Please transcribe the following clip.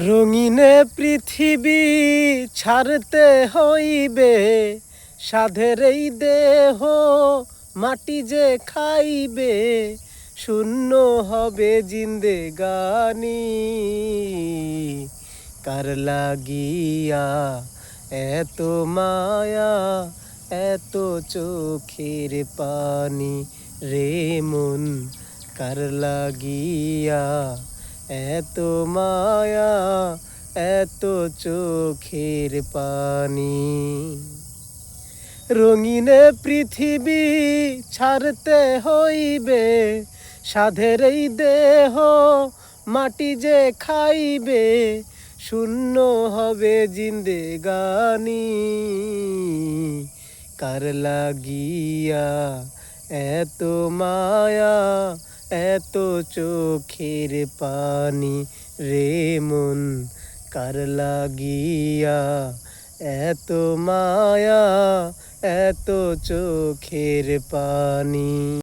রঙিনে পৃথিবী ছাড়তে হইবে, সাধের এই দেহ মাটি যে খাইবে, শূন্য হবে জিন্দেগানি। কার লাগিয়া এত মায়া, এত চোখের পানি রে মন, কার লাগিয়া এত মায়া, এত চোখের পানি। রঙিনে পৃথিবী ছাড়তে হইবে, সাধের এই দেহ মাটি যে খাইবে, শূন্য হবে জিন্দেগানি। কার লাগিয়া এত মায়া, এত চোখের পানি রে মন, কার লাগিয়া এত মায়া, এত চোখের পানি।